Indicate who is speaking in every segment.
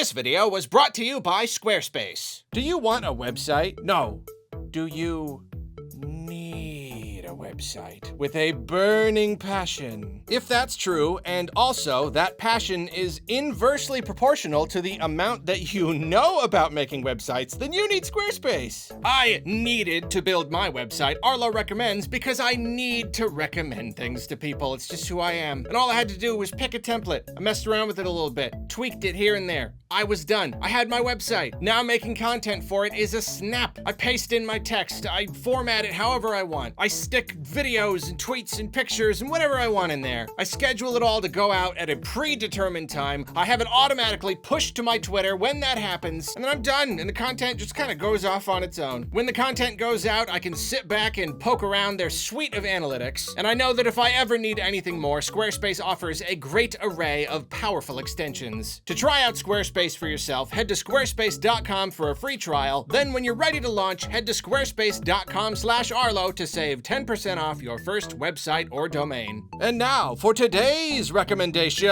Speaker 1: This video was brought to you by Squarespace. Do you want a website? No. Do you need a website with a burning passion? If that's true, and also that passion is inversely proportional to the amount that you know about making websites, then you need Squarespace. I needed to build my website, Arlo Recommends, because I need to recommend things to people. It's just who I am. And all I had to do was pick a template. I messed around with it a little bit, tweaked it here and there. I was done. I had my website. Now making content for it is a snap. I paste in my text. I format it however I want. I stick videos and tweets and pictures and whatever I want in there. I schedule it all to go out at a predetermined time. I have it automatically pushed to my Twitter when that happens, and then I'm done, and the content just kind of goes off on its own. When the content goes out, I can sit back and poke around their suite of analytics, and I know that if I ever need anything more, Squarespace offers a great array of powerful extensions. To try out Squarespace for yourself, head to squarespace.com for a free trial. Then when you're ready to launch, head to squarespace.com/Arlo to save 10% off your first website or domain. And now for today's recommendation: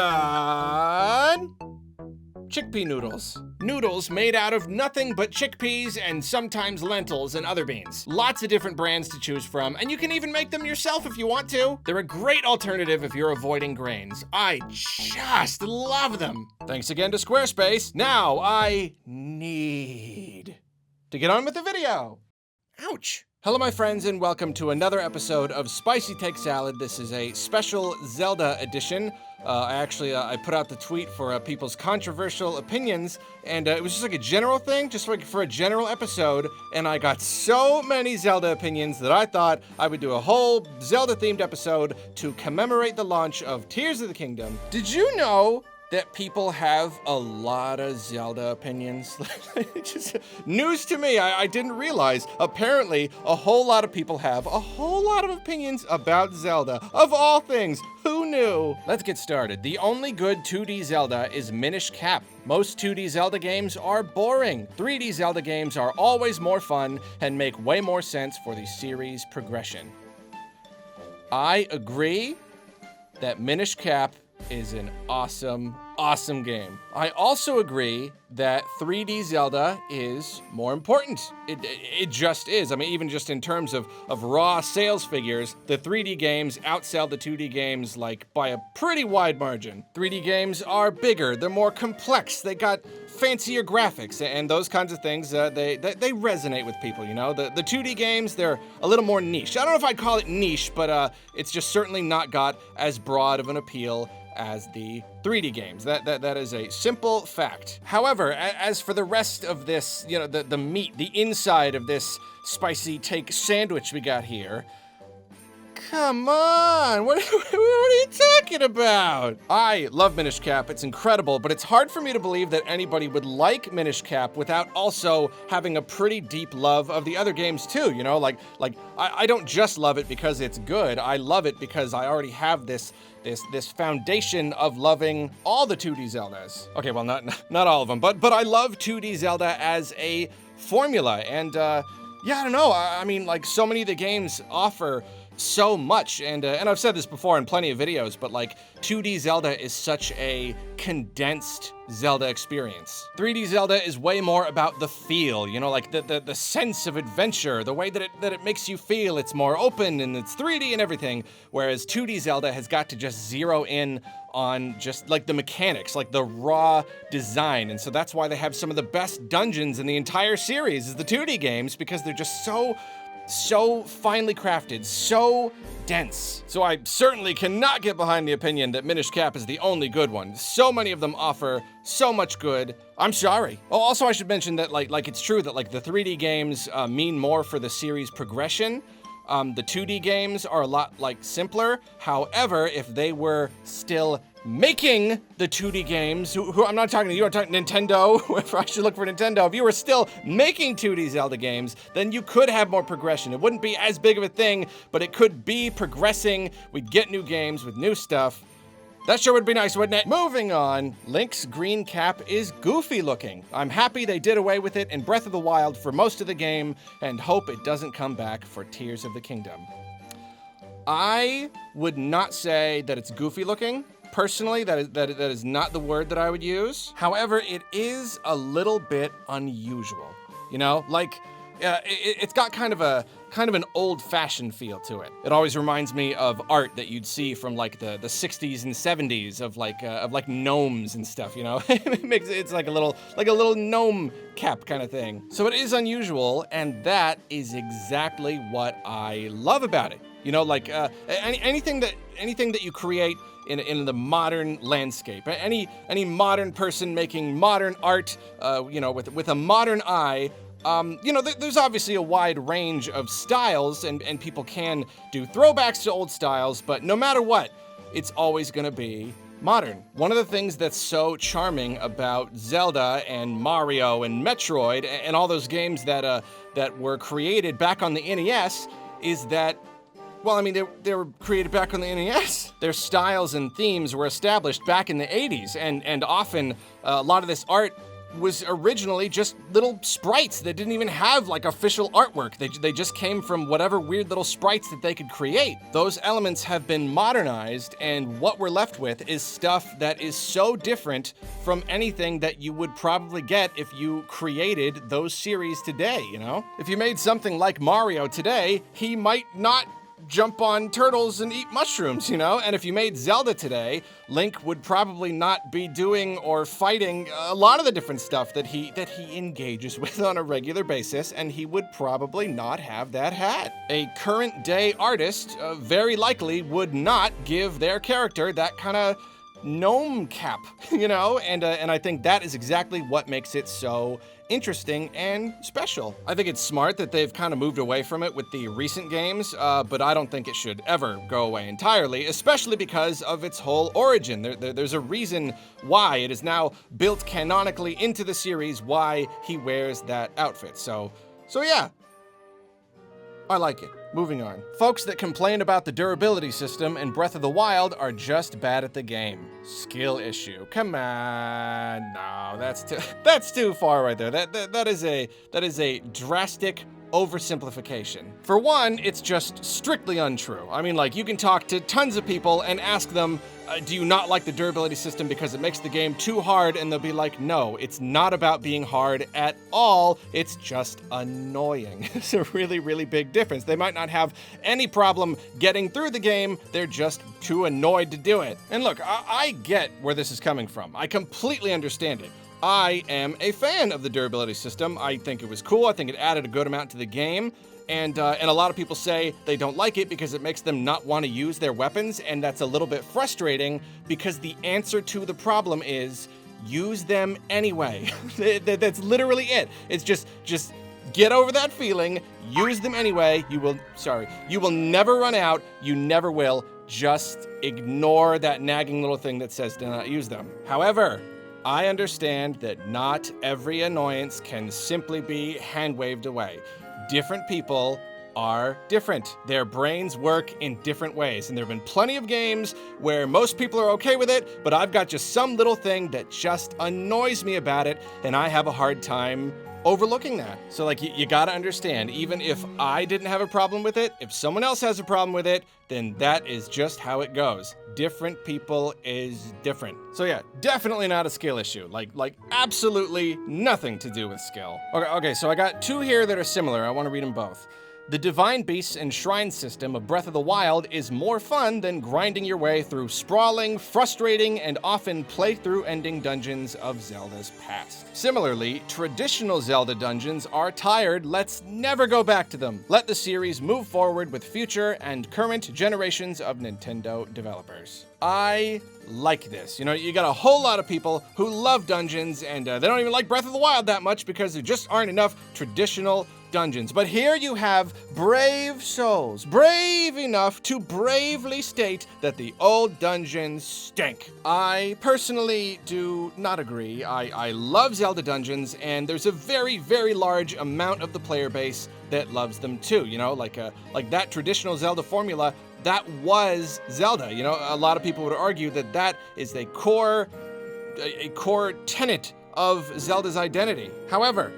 Speaker 1: chickpea noodles. Noodles made out of nothing but chickpeas and sometimes lentils and other beans. Lots of different brands to choose from, and you can even make them yourself if you want to. They're a great alternative if you're avoiding grains. I just love them. Thanks again to Squarespace. Now I need to get on with the video. Ouch. Hello, my friends, and welcome to another episode of Spicy Take Salad. This is a special Zelda edition. I put out the tweet for people's controversial opinions, and it was just like a general thing, just like for a general episode, and I got so many Zelda opinions that I thought I would do a whole Zelda-themed episode to commemorate the launch of Tears of the Kingdom. Did you know that people have a lot of Zelda opinions? Just news to me. I didn't realize. Apparently, a whole lot of people have a whole lot of opinions about Zelda. Of all things, who knew? Let's get started. The only good 2D Zelda is Minish Cap. Most 2D Zelda games are boring. 3D Zelda games are always more fun and make way more sense for the series progression. I agree that Minish Cap is an awesome game. I also agree that 3D Zelda is more important. It just is. I mean, even just in terms of raw sales figures, the 3D games outsell the 2D games like by a pretty wide margin. 3D games are bigger, they're more complex, they got fancier graphics and those kinds of things. They resonate with people, you know? The 2D games, they're a little more niche. I don't know if I'd call it niche, but it's just certainly not got as broad of an appeal as the 3D games. That is a simple fact. However, as for the rest of this, you know, the meat, the inside of this spicy take sandwich we got here, come on, what are you talking about? I love Minish Cap, it's incredible, but it's hard for me to believe that anybody would like Minish Cap without also having a pretty deep love of the other games too, you know? Like I don't just love it because it's good, I love it because I already have this foundation of loving all the 2D Zeldas. Okay, well, not all of them, but I love 2D Zelda as a formula, and yeah, I don't know, I mean, like, so many of the games offer so much, and I've said this before in plenty of videos, but like 2D Zelda is such a condensed Zelda experience. 3D Zelda is way more about the feel, you know, like the sense of adventure, the way that it makes you feel. It's more open and it's 3D and everything, whereas 2D Zelda has got to just zero in on just like the mechanics, like the raw design, and so that's why they have some of the best dungeons in the entire series is the 2D games, because they're just so finely crafted, so dense. So I certainly cannot get behind the opinion that Minish Cap is the only good one. So many of them offer so much good. I'm sorry. Oh, also I should mention that like it's true that like the 3D games mean more for the series progression. The 2D games are a lot like simpler. However, if they were still making the 2D games, who I'm not talking to you, I'm talking Nintendo, if I should look for Nintendo, if you were still making 2D Zelda games, then you could have more progression. It wouldn't be as big of a thing, but it could be progressing. We'd get new games with new stuff. That sure would be nice, wouldn't it? Moving on, Link's green cap is goofy looking. I'm happy they did away with it in Breath of the Wild for most of the game, and hope it doesn't come back for Tears of the Kingdom. I would not say that it's goofy looking. Personally, that is not the word that I would use. However, it is a little bit unusual. You know, like it's got kind of an old-fashioned feel to it. It always reminds me of art that you'd see from like the 60s and 70s of like gnomes and stuff, you know? It's like a little gnome cap kind of thing. So it is unusual, and that is exactly what I love about it. You know, like anything that you create in the modern landscape, any modern person making modern art, you know, with a modern eye. You know, there's obviously a wide range of styles, and people can do throwbacks to old styles, but no matter what, it's always gonna be modern. One of the things that's so charming about Zelda and Mario and Metroid and all those games that were created back on the NES is that, well, I mean, they were created back on the NES. Their styles and themes were established back in the 80s, and often a lot of this art was originally just little sprites that didn't even have like official artwork. They just came from whatever weird little sprites that they could create. Those elements have been modernized, and what we're left with is stuff that is so different from anything that you would probably get if you created those series today, you know? If you made something like Mario today, he might not jump on turtles and eat mushrooms, you know? And if you made Zelda today, Link would probably not be doing or fighting a lot of the different stuff that he engages with on a regular basis, and he would probably not have that hat. A current day artist very likely would not give their character that kind of gnome cap, you know? And I think that is exactly what makes it so interesting and special. I think it's smart that they've kind of moved away from it with the recent games, but I don't think it should ever go away entirely, especially because of its whole origin. There's a reason why it is now built canonically into the series, why he wears that outfit. So yeah, I like it. Moving on. Folks that complain about the durability system in Breath of the Wild are just bad at the game. Skill issue. Come on. No, that's too far right there. That is a drastic oversimplification. For one, it's just strictly untrue. I mean, like, you can talk to tons of people and ask them, do you not like the durability system because it makes the game too hard? And they'll be like, no, it's not about being hard at all. It's just annoying. It's a really, really big difference. They might not have any problem getting through the game. They're just too annoyed to do it. And look, I get where this is coming from. I completely understand it. I am a fan of the durability system. I think it was cool. I think it added a good amount to the game. And a lot of people say they don't like it because it makes them not want to use their weapons, and that's a little bit frustrating because the answer to the problem is use them anyway. That's literally it. It's just get over that feeling, use them anyway. You will never run out. You never will. Just ignore that nagging little thing that says do not use them. However, I understand that not every annoyance can simply be hand-waved away. Different people are different. Their brains work in different ways, and there have been plenty of games where most people are okay with it, but I've got just some little thing that just annoys me about it, and I have a hard time overlooking that. So like, you gotta understand, even if I didn't have a problem with it, if someone else has a problem with it, then that is just how it goes. Different people is different. So yeah, definitely not a skill issue. Like absolutely nothing to do with skill. Okay, so I got two here that are similar. I want to read them both. The Divine Beasts and Shrine system of Breath of the Wild is more fun than grinding your way through sprawling, frustrating, and often playthrough-ending dungeons of Zelda's past. Similarly, traditional Zelda dungeons are tired. Let's never go back to them. Let the series move forward with future and current generations of Nintendo developers. I like this. You know, you got a whole lot of people who love dungeons, and they don't even like Breath of the Wild that much because there just aren't enough traditional dungeons. But here you have brave souls, brave enough to bravely state that the old dungeons stink. I personally do not agree. I love Zelda dungeons, and there's a very, very large amount of the player base that loves them too. You know, like that traditional Zelda formula, that was Zelda. You know, a lot of people would argue that that is a core tenet of Zelda's identity. However,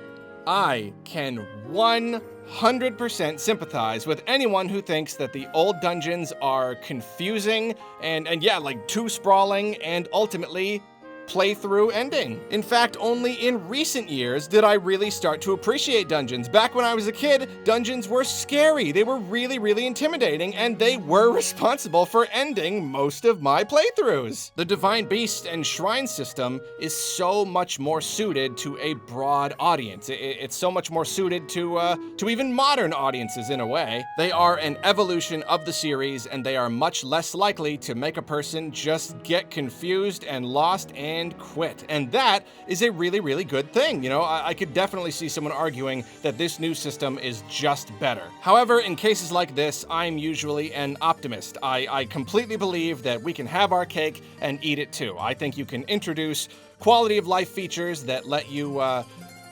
Speaker 1: I can 100% sympathize with anyone who thinks that the old dungeons are confusing and yeah, like too sprawling and ultimately playthrough ending. In fact, only in recent years did I really start to appreciate dungeons. Back when I was a kid, dungeons were scary. They were really, really intimidating, and they were responsible for ending most of my playthroughs. The Divine Beast and Shrine system is so much more suited to a broad audience. It's so much more suited to even modern audiences in a way. They are an evolution of the series, and they are much less likely to make a person just get confused and lost and quit. And that is a really, really good thing. You know, I could definitely see someone arguing that this new system is just better. However, in cases like this, I'm usually an optimist. I completely believe that we can have our cake and eat it too. I think you can introduce quality of life features that let you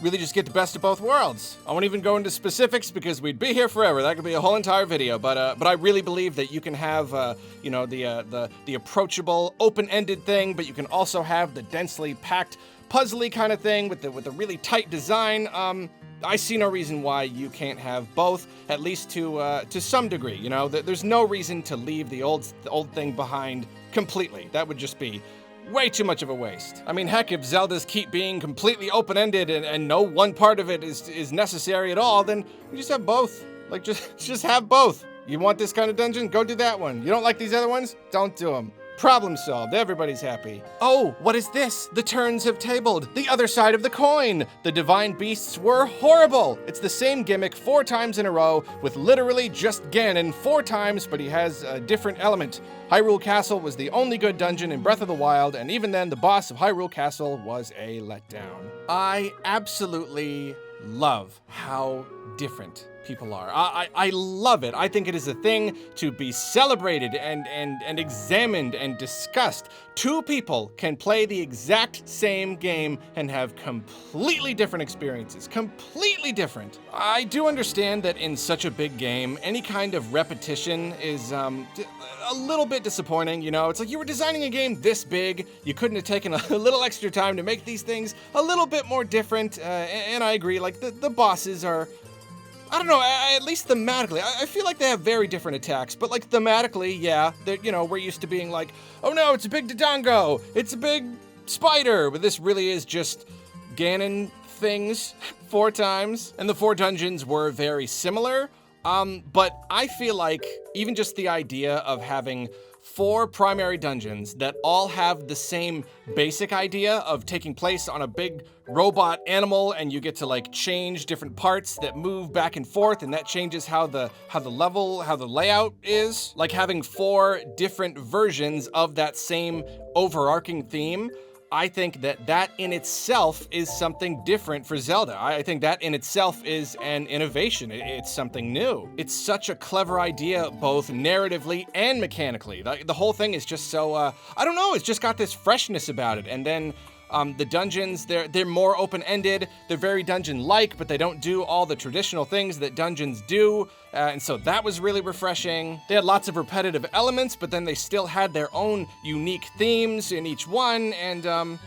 Speaker 1: really just get the best of both worlds. I won't even go into specifics because we'd be here forever. That could be a whole entire video, but I really believe that you can have, you know, the approachable, open-ended thing, but you can also have the densely packed, puzzly kind of thing with the really tight design. I see no reason why you can't have both, at least to some degree. You know, there's no reason to leave the old thing behind completely. That would just be way too much of a waste. I mean, heck, if Zeldas keep being completely open-ended and no one part of it is necessary at all, then you just have both. Like, just have both. You want this kind of dungeon? Go do that one. You don't like these other ones? Don't do them. Problem solved. Everybody's happy. Oh, what is this? The turns have tabled. The other side of the coin. The Divine Beasts were horrible. It's the same gimmick 4 times in a row with literally just Ganon 4 times, but he has a different element. Hyrule Castle was the only good dungeon in Breath of the Wild, and even then the boss of Hyrule Castle was a letdown. I absolutely love how different people are. I love it. I think it is a thing to be celebrated and examined and discussed. 2 people can play the exact same game and have completely different experiences. Completely different. I do understand that in such a big game, any kind of repetition is a little bit disappointing, you know? It's like you were designing a game this big, you couldn't have taken a little extra time to make these things a little bit more different, and I agree, like the bosses are, I don't know, at least thematically, I feel like they have very different attacks, but like thematically, yeah, you know, we're used to being like, oh no, it's a big Dodongo, it's a big spider, but this really is just Ganon things 4 times, and the 4 dungeons were very similar, but I feel like even just the idea of having 4 primary dungeons that all have the same basic idea of taking place on a big robot animal, and you get to like change different parts that move back and forth, and that changes how the layout is. Like having 4 different versions of that same overarching theme. I think that in itself is something different for Zelda. I think that in itself is an innovation. It's something new. It's such a clever idea, both narratively and mechanically. The whole thing is just so, I don't know, it's just got this freshness about it. And then the dungeons, they're more open-ended. They're very dungeon-like, but they don't do all the traditional things that dungeons do. And so that was really refreshing. They had lots of repetitive elements, but then they still had their own unique themes in each one. And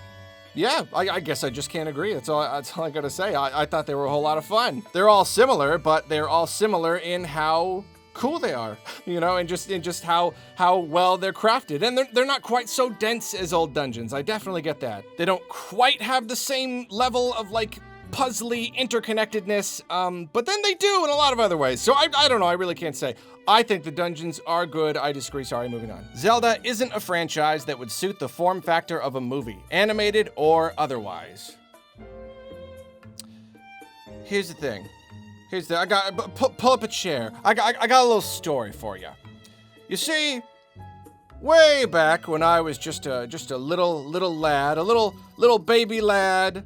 Speaker 1: yeah, I guess I just can't agree. That's all I gotta say. I thought they were a whole lot of fun. They're all similar, but they're all similar in how cool they are, you know, and just how well they're crafted. And they're not quite so dense as old dungeons. I definitely get that. They don't quite have the same level of like puzzly interconnectedness, but then they do in a lot of other ways. So I don't know, I really can't say. I think the dungeons are good. I disagree. Sorry, moving on. Zelda isn't a franchise that would suit the form factor of a movie, animated or otherwise. Here's the thing. I got, pull up a chair. I got a little story for you. You see, way back when I was just a little lad, a little baby lad,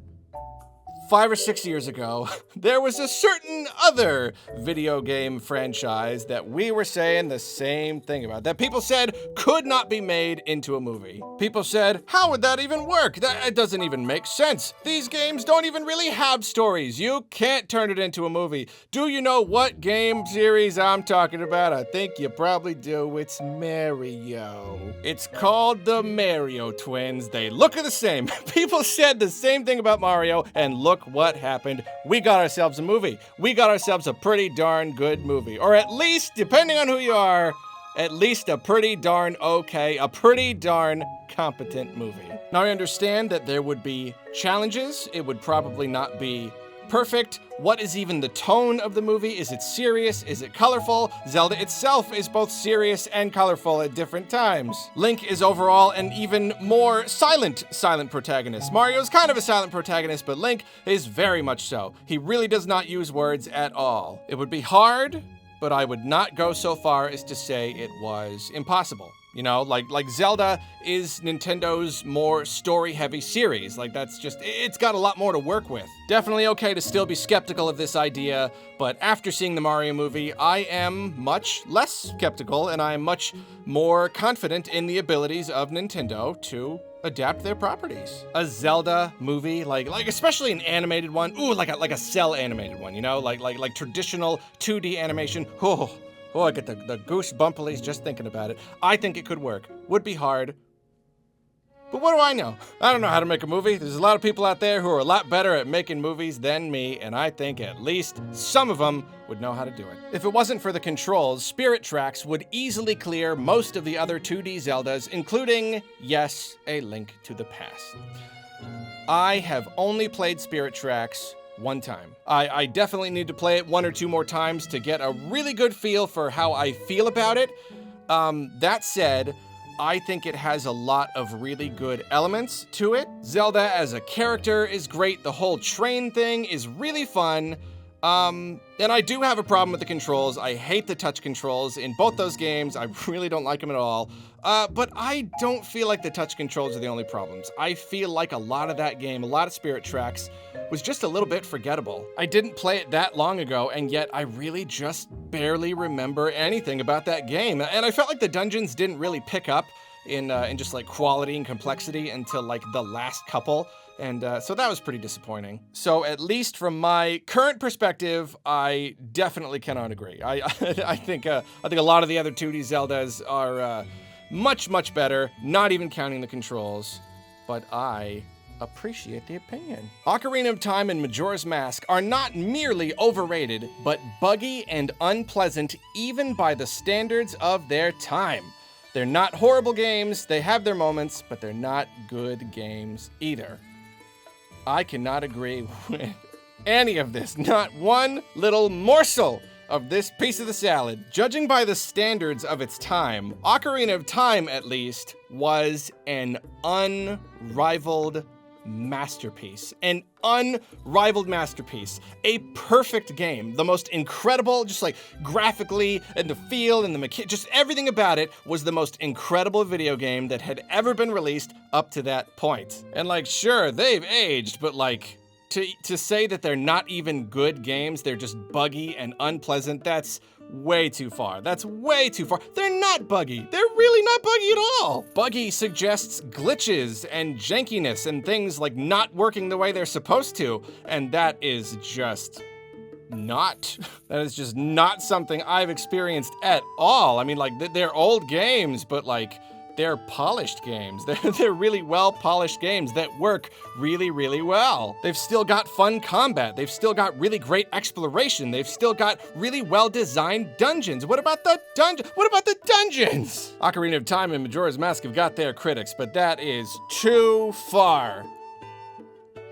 Speaker 1: 5 or 6 years ago, there was a certain other video game franchise that we were saying the same thing about, that people said could not be made into a movie. People said, how would that even work? It doesn't even make sense. These games don't even really have stories. You can't turn it into a movie. Do you know what game series I'm talking about? I think you probably do. It's Mario. It's called the Mario Twins. They look the same. People said the same thing about Mario, and look look what happened. We got ourselves a movie. We got ourselves a pretty darn good movie. Or at least, depending on who you are, at least a pretty darn okay, a pretty darn competent movie. Now I understand that there would be challenges. It would probably not be perfect. What is even the tone of the movie? Is it serious? Is it colorful? Zelda itself is both serious and colorful at different times. Link is overall an even more silent protagonist. Mario's kind of a silent protagonist, but Link is very much so. He really does not use words at all. It would be hard, but I would not go so far as to say it was impossible. You know, like Zelda is Nintendo's more story-heavy series. Like that's just, it's got a lot more to work with. Definitely okay to still be skeptical of this idea, but after seeing the Mario movie, I am much less skeptical and I am much more confident in the abilities of Nintendo to adapt their properties. A Zelda movie, like especially an animated one, ooh, like a cell animated one, you know, like traditional 2D animation. Oh, I get the goosebumplies just thinking about it. I think it could work. Would be hard. But what do I know? I don't know how to make a movie. There's a lot of people out there who are a lot better at making movies than me, and I think at least some of them would know how to do it. If it wasn't for the controls, Spirit Tracks would easily clear most of the other 2D Zeldas, including, yes, A Link to the Past. I have only played Spirit Tracks one time. I definitely need to play it one or two more times to get a really good feel for how I feel about it. That said, I think it has a lot of really good elements to it. Zelda as a character is great. The whole train thing is really fun. And I do have a problem with the controls. I hate the touch controls in both those games. I really don't like them at all. But I don't feel like the touch controls are the only problems. I feel like a lot of that game, a lot of Spirit Tracks, was just a little bit forgettable. I didn't play it that long ago, and yet I really just barely remember anything about that game. And I felt like the dungeons didn't really pick up in just like quality and complexity until like the last couple. And so that was pretty disappointing. So at least from my current perspective, I definitely cannot agree. I think a lot of the other 2D Zeldas are much better, not even counting the controls. But I appreciate the opinion. Ocarina of Time and Majora's Mask are not merely overrated, but buggy and unpleasant even by the standards of their time. They're not horrible games, they have their moments, but they're not good games either. I cannot agree with any of this, not one little morsel of this piece of the salad. Judging by the standards of its time, Ocarina of Time, at least, was an unrivaled masterpiece. An unrivaled masterpiece. A perfect game. The most incredible, just like graphically and the feel and the just everything about it was the most incredible video game that had ever been released up to that point. And like, sure, they've aged, but like, to say that they're not even good games, they're just buggy and unpleasant, that's way too far. That's way too far. They're not buggy. They're really not buggy at all. Buggy suggests glitches and jankiness and things like not working the way they're supposed to, and that is just not. That is just not something I've experienced at all. I mean, like, they're old games, but like, they're polished games. They're really well-polished games that work really, really well. They've still got fun combat. They've still got really great exploration. They've still got really well-designed dungeons. What about the dungeons? Ocarina of Time and Majora's Mask have got their critics, but that is too far.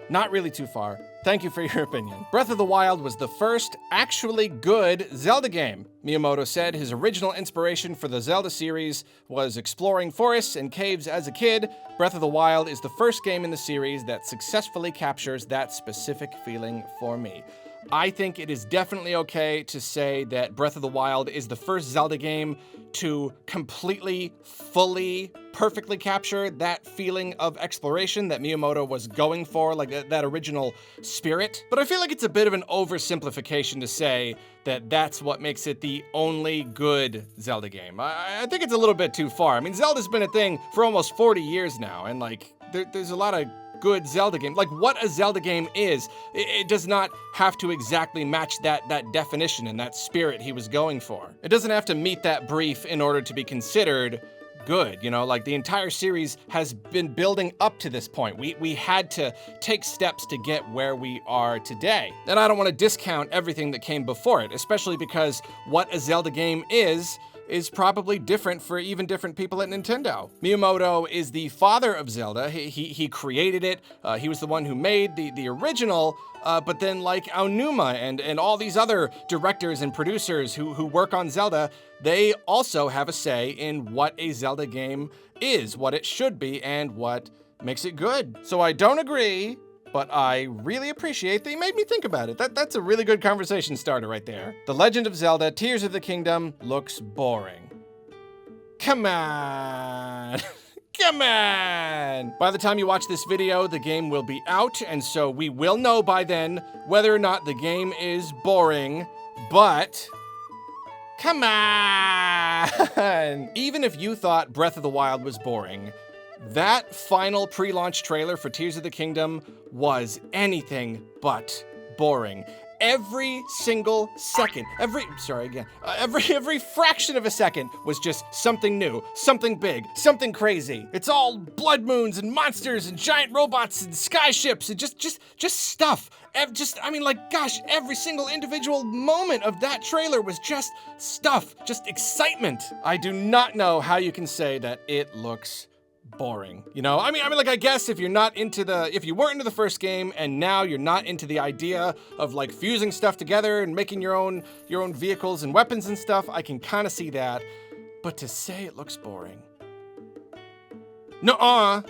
Speaker 1: Not really too far. Thank you for your opinion. Breath of the Wild was the first actually good Zelda game. Miyamoto said his original inspiration for the Zelda series was exploring forests and caves as a kid. Breath of the Wild is the first game in the series that successfully captures that specific feeling for me. I think it is definitely okay to say that Breath of the Wild is the first Zelda game to completely, fully, perfectly capture that feeling of exploration that Miyamoto was going for, like that original spirit. But I feel like it's a bit of an oversimplification to say that that's what makes it the only good Zelda game. I think it's a little bit too far. I mean, Zelda's been a thing for almost 40 years now, and like, there's a lot of good Zelda game. Like, what a Zelda game is, it does not have to exactly match that definition and that spirit he was going for. It doesn't have to meet that brief in order to be considered good. You know, like the entire series has been building up to this point. We had to take steps to get where we are today. And I don't want to discount everything that came before it, especially because what a Zelda game is probably different for even different people at Nintendo. Miyamoto is the father of Zelda. He created it. He was the one who made the original, but then like Aonuma and all these other directors and producers who work on Zelda, they also have a say in what a Zelda game is, what it should be, and what makes it good. So I don't agree, but I really appreciate that you made me think about it. That's a really good conversation starter right there. The Legend of Zelda Tears of the Kingdom looks boring. Come on. Come on! By the time you watch this video, the game will be out, and so we will know by then whether or not the game is boring, but come on! Even if you thought Breath of the Wild was boring, that final pre-launch trailer for Tears of the Kingdom was anything but boring. Every single second, every fraction of a second was just something new, something big, something crazy. It's all blood moons and monsters and giant robots and sky ships and just stuff. Gosh, every single individual moment of that trailer was just stuff, just excitement. I do not know how you can say that it looks boring. You know, I guess if you weren't into the first game and now you're not into the idea of like fusing stuff together and making your own vehicles and weapons and stuff, I can kind of see that. But to say it looks boring. Nuh-uh.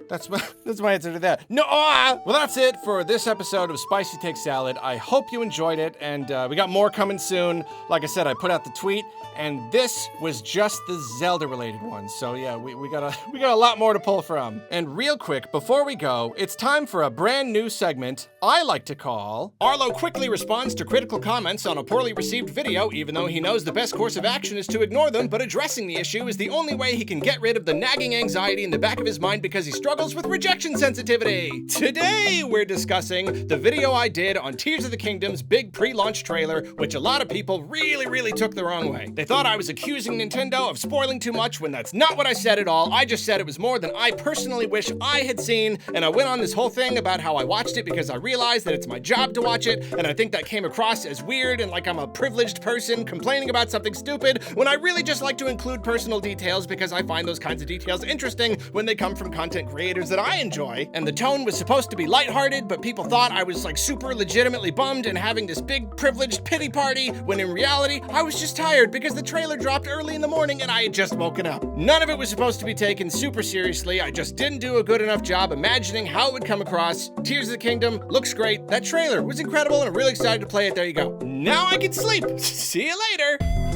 Speaker 1: That's my answer to that. Nuh-uh. Well, that's it for this episode of Spicy Take Salad. I hope you enjoyed it, and we got more coming soon. Like I said, I put out the tweet, and this was just the Zelda-related one. So yeah, we got a lot more to pull from. And real quick, before we go, it's time for a brand new segment I like to call Arlo quickly responds to critical comments on a poorly received video, even though he knows the best course of action is to ignore them, but addressing the issue is the only way he can get rid of the nagging anxiety in the back of his mind because he struggles with rejection sensitivity. Today, we're discussing the video I did on Tears of the Kingdom's big pre-launch trailer, which a lot of people really took the wrong way. They thought I was accusing Nintendo of spoiling too much when that's not what I said at all. I just said it was more than I personally wish I had seen, and I went on this whole thing about how I watched it because I realized that it's my job to watch it, and I think that came across as weird and like I'm a privileged person complaining about something stupid when I really just like to include personal details because I find those kinds of details interesting when they come from content creators that I enjoy. And the tone was supposed to be lighthearted, but people thought I was like super legitimately bummed and having this big privileged pity party, when in reality, I was just tired because the trailer dropped early in the morning and I had just woken up. None of it was supposed to be taken super seriously. I just didn't do a good enough job imagining how it would come across. Tears of the Kingdom looks great. That trailer was incredible and I'm really excited to play it. There you go. Now I can sleep. See you later.